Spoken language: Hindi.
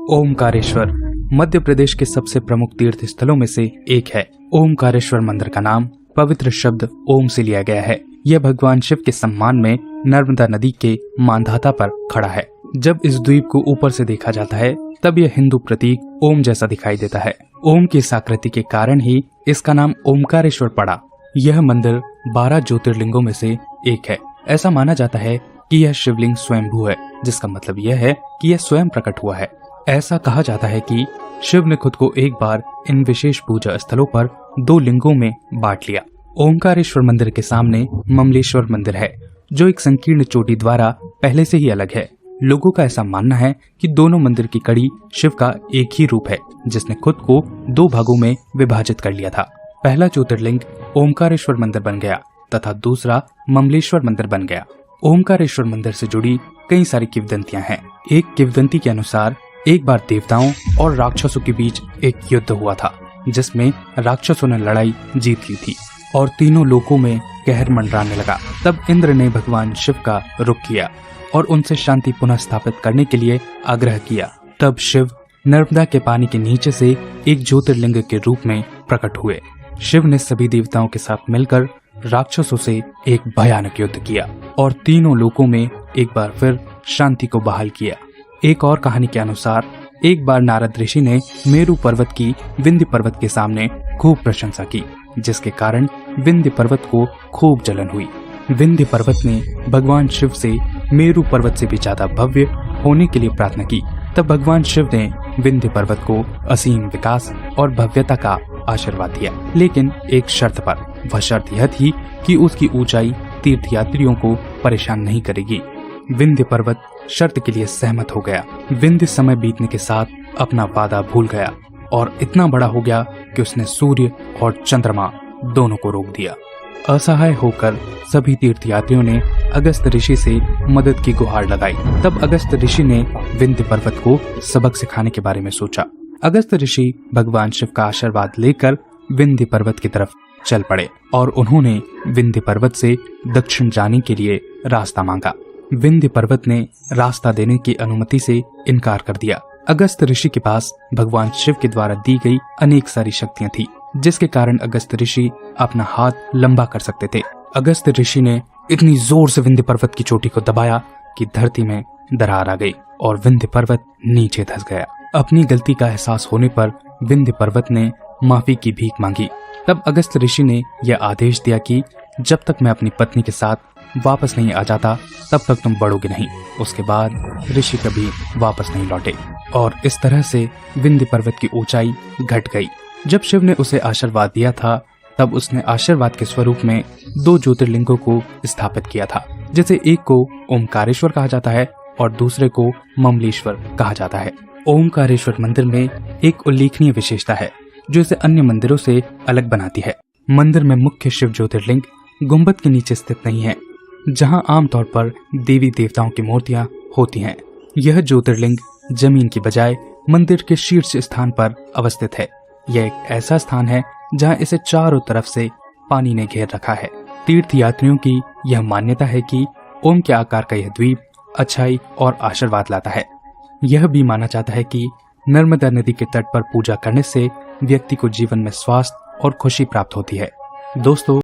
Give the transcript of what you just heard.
ओमकारेश्वर मध्य प्रदेश के सबसे प्रमुख तीर्थ स्थलों में से एक है। ओमकारेश्वर मंदिर का नाम पवित्र शब्द ओम से लिया गया है। यह भगवान शिव के सम्मान में नर्मदा नदी के मानधाता पर खड़ा है। जब इस द्वीप को ऊपर से देखा जाता है तब यह हिंदू प्रतीक ओम जैसा दिखाई देता है। ओम की इस आकृति के कारण ही इसका नाम ओमकारेश्वर पड़ा। यह मंदिर 12 ज्योतिर्लिंगों में से एक है। ऐसा माना जाता है कि यह शिवलिंग स्वयंभू है, जिसका मतलब यह है कि यह स्वयं प्रकट हुआ है। ऐसा कहा जाता है कि शिव ने खुद को एक बार इन विशेष पूजा स्थलों पर 2 लिंगों में बांट लिया। ओमकारेश्वर मंदिर के सामने ममलेश्वर मंदिर है, जो एक संकीर्ण चोटी द्वारा पहले से ही अलग है। लोगों का ऐसा मानना है कि दोनों मंदिर की कड़ी शिव का एक ही रूप है, जिसने खुद को 2 भागों में विभाजित कर लिया था। पहला ज्योतिर्लिंग ओमकारेश्वर मंदिर बन गया तथा दूसरा ममलेश्वर मंदिर बन गया। ओमकारेश्वर मंदिर से जुड़ी कई सारी किंवदंतियां हैं। एक किंवदंती के अनुसार एक बार देवताओं और राक्षसों के बीच एक युद्ध हुआ था, जिसमें राक्षसों ने लड़ाई जीत ली थी और तीनों लोकों में कहर मंडराने लगा। तब इंद्र ने भगवान शिव का रुख किया और उनसे शांति पुनः स्थापित करने के लिए आग्रह किया। तब शिव नर्मदा के पानी के नीचे से एक ज्योतिर्लिंग के रूप में प्रकट हुए। शिव ने सभी देवताओं के साथ मिलकर राक्षसों से एक भयानक युद्ध किया और तीनों लोकों में एक बार फिर शांति को बहाल किया। एक और कहानी के अनुसार एक बार नारद ऋषि ने मेरु पर्वत की विंध्य पर्वत के सामने खूब प्रशंसा की, जिसके कारण विंध्य पर्वत को खूब जलन हुई। विंध्य पर्वत ने भगवान शिव से मेरु पर्वत से भी ज्यादा भव्य होने के लिए प्रार्थना की। तब भगवान शिव ने विंध्य पर्वत को असीम विकास और भव्यता का आशीर्वाद दिया, लेकिन एक शर्त पर। वह शर्त यह थी कि उसकी ऊंचाई तीर्थयात्रियों को परेशान नहीं करेगी। विंध्य पर्वत शर्त के लिए सहमत हो गया। विंध्य समय बीतने के साथ अपना वादा भूल गया और इतना बड़ा हो गया कि उसने सूर्य और चंद्रमा दोनों को रोक दिया। असहाय होकर सभी तीर्थयात्रियों ने अगस्त ऋषि से मदद की गुहार लगाई। तब अगस्त ऋषि ने विंध्य पर्वत को सबक सिखाने के बारे में सोचा। अगस्त ऋषि भगवान शिव का आशीर्वाद लेकर विंध्य पर्वत की तरफ चल पड़े और उन्होंने विंध्य पर्वत से दक्षिण जाने के लिए रास्ता मांगा। विंध्य पर्वत ने रास्ता देने की अनुमति से इनकार कर दिया। अगस्त ऋषि के पास भगवान शिव के द्वारा दी गई अनेक सारी शक्तियां थी, जिसके कारण अगस्त ऋषि अपना हाथ लंबा कर सकते थे। अगस्त ऋषि ने इतनी जोर से विंध्य पर्वत की चोटी को दबाया कि धरती में दरार आ गई और विंध्य पर्वत नीचे धंस गया। अपनी गलती का एहसास होने पर विंध्य पर्वत ने माफी की भीख मांगी। तब अगस्त ऋषि ने यह आदेश दिया कि जब तक मैं अपनी पत्नी के साथ वापस नहीं आ जाता तब तक तुम बढ़ोगे नहीं। उसके बाद ऋषि कभी वापस नहीं लौटे और इस तरह से विंध्य पर्वत की ऊंचाई घट गई। जब शिव ने उसे आशीर्वाद दिया था तब उसने आशीर्वाद के स्वरूप में 2 ज्योतिर्लिंगों को स्थापित किया था, जैसे एक को ओमकारेश्वर कहा जाता है और दूसरे को ममलेश्वर कहा जाता है। ओमकारेश्वर मंदिर में एक उल्लेखनीय विशेषता है जो इसे अन्य मंदिरों से अलग बनाती है। मंदिर में मुख्य शिव ज्योतिर्लिंग गुंबद के नीचे स्थित नहीं है, जहां आमतौर पर देवी देवताओं की मूर्तियां होती हैं। यह ज्योतिर्लिंग जमीन की बजाय मंदिर के शीर्ष स्थान पर अवस्थित है। यह एक ऐसा स्थान है जहां इसे चारों तरफ से पानी ने घेर रखा है। तीर्थयात्रियों की यह मान्यता है कि ओम के आकार का यह द्वीप अच्छाई और आशीर्वाद लाता है। यह भी माना जाता है कि नर्मदा नदी के तट पर पूजा करने से व्यक्ति को जीवन में स्वास्थ्य और खुशी प्राप्त होती है। दोस्तों,